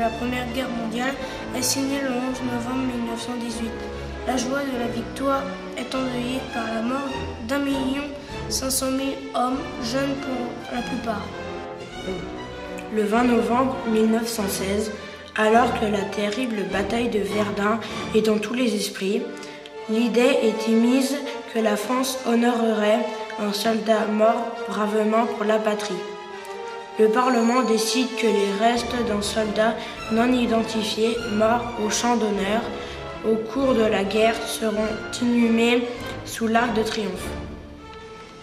la Première Guerre mondiale est signé le 11 novembre 1918. La joie de la victoire est endeuillée par la mort d'1,5 million hommes, jeunes pour la plupart. Le 20 novembre 1916, alors que la terrible bataille de Verdun est dans tous les esprits, l'idée est émise que la France honorerait un soldat mort bravement pour la patrie. Le Parlement décide que les restes d'un soldat non identifié mort au champ d'honneur au cours de la guerre seront inhumés sous l'Arc de Triomphe.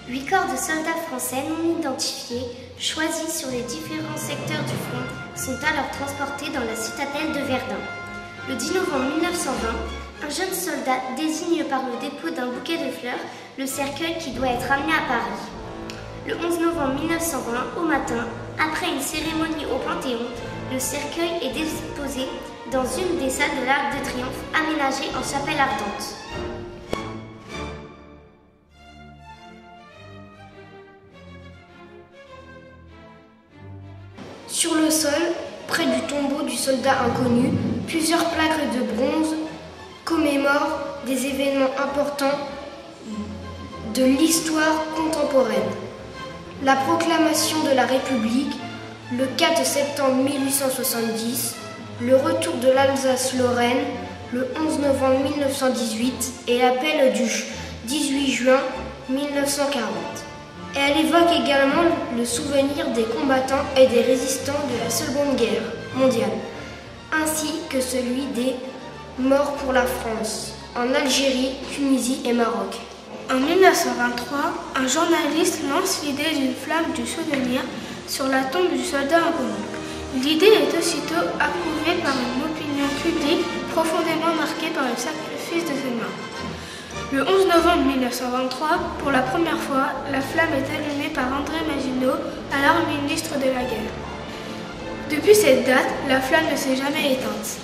8 corps de soldats français non identifiés, choisis sur les différents secteurs du front, sont alors transportés dans la citadelle de Verdun. Le 10 novembre 1920, un jeune soldat désigne par le dépôt d'un bouquet de fleurs le cercueil qui doit être amené à Paris. Le 11 novembre 1920, au matin, après une cérémonie au Panthéon, le cercueil est déposé dans une des salles de l'Arc de Triomphe aménagée en chapelle ardente. Sur le sol, près du tombeau du soldat inconnu, plusieurs plaques de bronze commémorent des événements importants de l'histoire contemporaine. La proclamation de la République, le 4 septembre 1870, le retour de l'Alsace-Lorraine, le 11 novembre 1918 et l'appel du 18 juin 1940. Et elle évoque également le souvenir des combattants et des résistants de la Seconde Guerre mondiale, ainsi que celui des morts pour la France, en Algérie, Tunisie et Maroc. En 1923, un journaliste lance l'idée d'une flamme du souvenir sur la tombe du soldat inconnu. L'idée est aussitôt approuvée par une opinion publique profondément marquée par le sacrifice de ses morts. Le 11 novembre 1923, pour la première fois, la flamme est allumée par André Maginot, alors ministre de la Guerre. Depuis cette date, la flamme ne s'est jamais éteinte.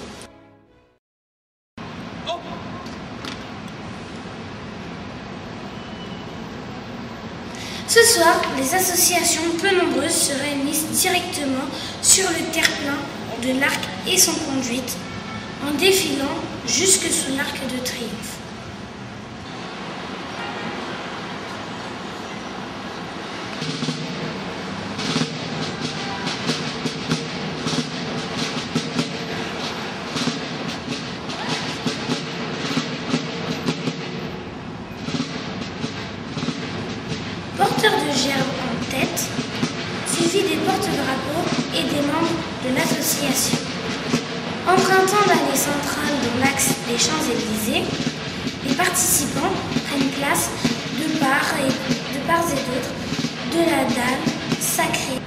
Ce soir, les associations peu nombreuses se réunissent directement sur le terre-plein de l'Arc et son conduite, en défilant jusque sous l'Arc de Triomphe. Porteurs de gerbes en tête, suivis des porte-drapeaux et des membres de l'association. Empruntant l'allée centrale dans l'axe des Champs-Élysées, les participants prennent place de part et d'autre de la dalle sacrée.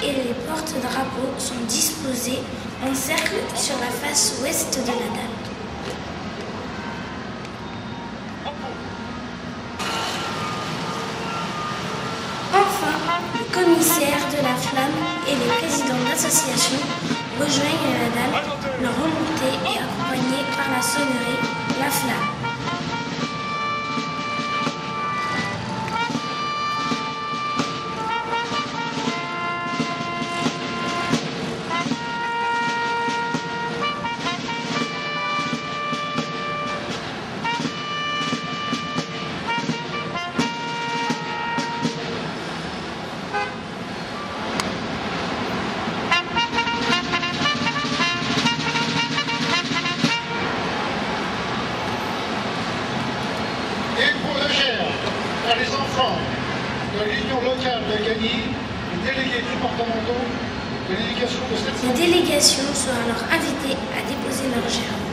Et les porte-drapeaux sont disposés en cercle sur la face ouest de la dalle. Enfin, le commissaire de la flamme et les présidents d'association rejoignent la dalle, leur remontée et accompagnée par la sonnerie, la flamme. Par les enfants de l'Union locale de Gagny, les délégués départementaux de l'éducation de cette... Les délégations sont alors invitées à déposer leurs gerbes.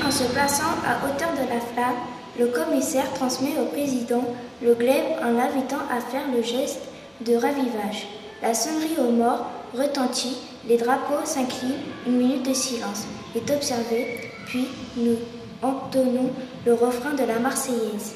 en se plaçant à hauteur de la flamme, le commissaire transmet au président le glaive en l'invitant à faire le geste de ravivage. La sonnerie aux morts retentit, les drapeaux s'inclinent, une minute de silence est observée, puis nous entonnons le refrain de la Marseillaise.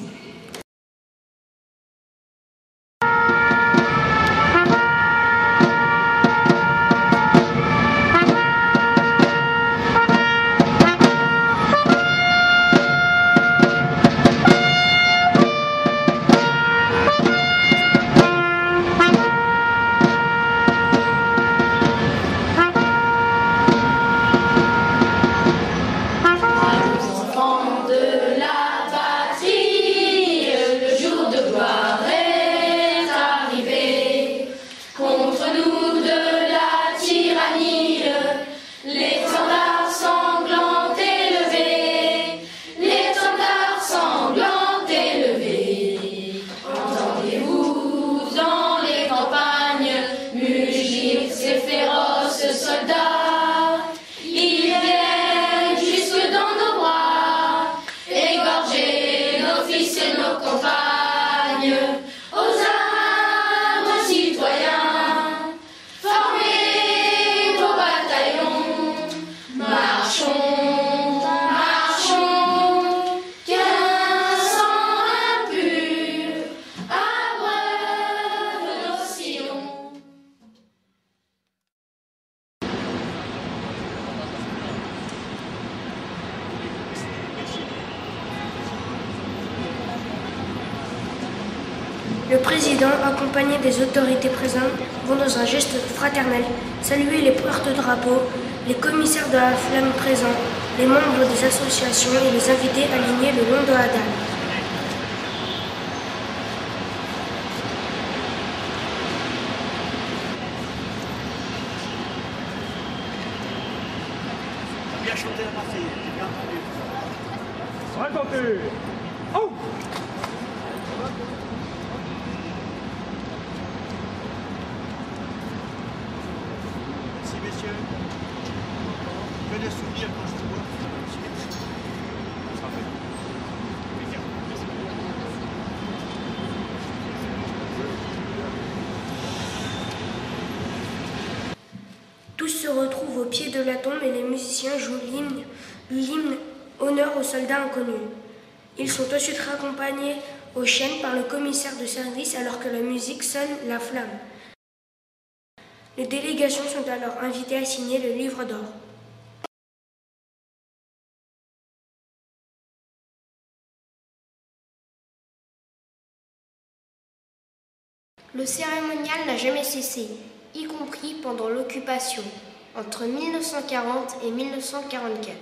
Le président, accompagné des autorités présentes, vont dans un geste fraternel saluer les porte-drapeaux, les commissaires de la flamme présents, les membres des associations et les invités alignés le long de la dalle. Bien chanté la Marseillaise, j'ai bien entendu. Racontez. Oh! Merci messieurs. Que des souvenirs quand je te vois. Ça sera fait. Tous se retrouvent au pied de la tombe et les musiciens jouent l'hymne honneur aux soldats inconnus. Ils sont ensuite raccompagnés aux chaînes par le commissaire de service alors que la musique sonne la flamme. Les délégations sont alors invitées à signer le livre d'or. Le cérémonial n'a jamais cessé, y compris pendant l'occupation, entre 1940 et 1944.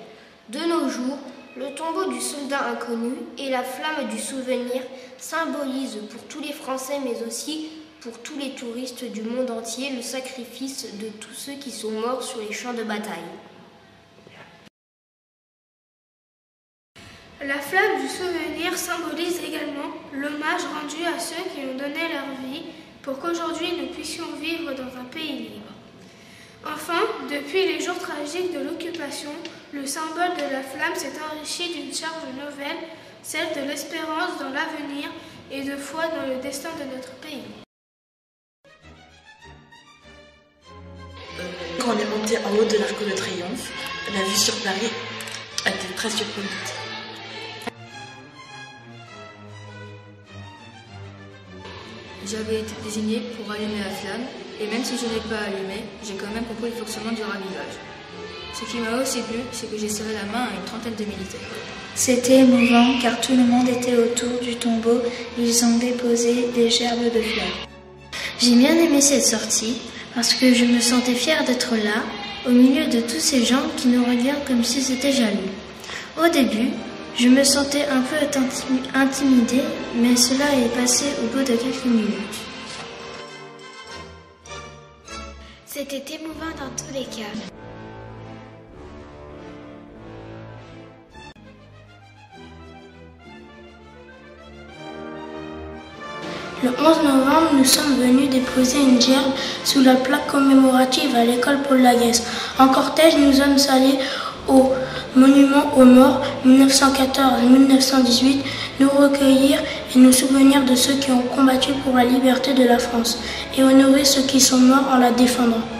De nos jours, le tombeau du soldat inconnu et la flamme du souvenir symbolisent pour tous les Français, mais aussi pour tous les touristes du monde entier, le sacrifice de tous ceux qui sont morts sur les champs de bataille. La flamme du souvenir symbolise également l'hommage rendu à ceux qui ont donné leur vie pour qu'aujourd'hui nous puissions vivre dans un pays libre. Enfin, depuis les jours tragiques de l'occupation, le symbole de la flamme s'est enrichi d'une charge nouvelle, celle de l'espérance dans l'avenir et de foi dans le destin de notre pays. Quand on est monté en haut de l'Arc de Triomphe, la vue sur Paris était très surprenante. J'avais été désignée pour allumer la flamme, et même si je n'ai pas allumé, j'ai quand même compris le fonctionnement du ravivage. Ce qui m'a aussi plu, c'est que j'ai serré la main à une trentaine de militaires. C'était émouvant car tout le monde était autour du tombeau, ils ont déposé des gerbes de fleurs. J'ai bien aimé cette sortie parce que je me sentais fière d'être là, au milieu de tous ces gens qui nous regardent comme si c'était jaloux. Au début, je me sentais un peu intimidée, mais cela est passé au bout de quelques minutes. C'était émouvant dans tous les cas. Le 11 novembre, nous sommes venus déposer une gerbe sous la plaque commémorative à l'école Paul Laguesse. En cortège, nous sommes allés au monument aux morts 1914-1918, nous recueillir et nous souvenir de ceux qui ont combattu pour la liberté de la France et honorer ceux qui sont morts en la défendant.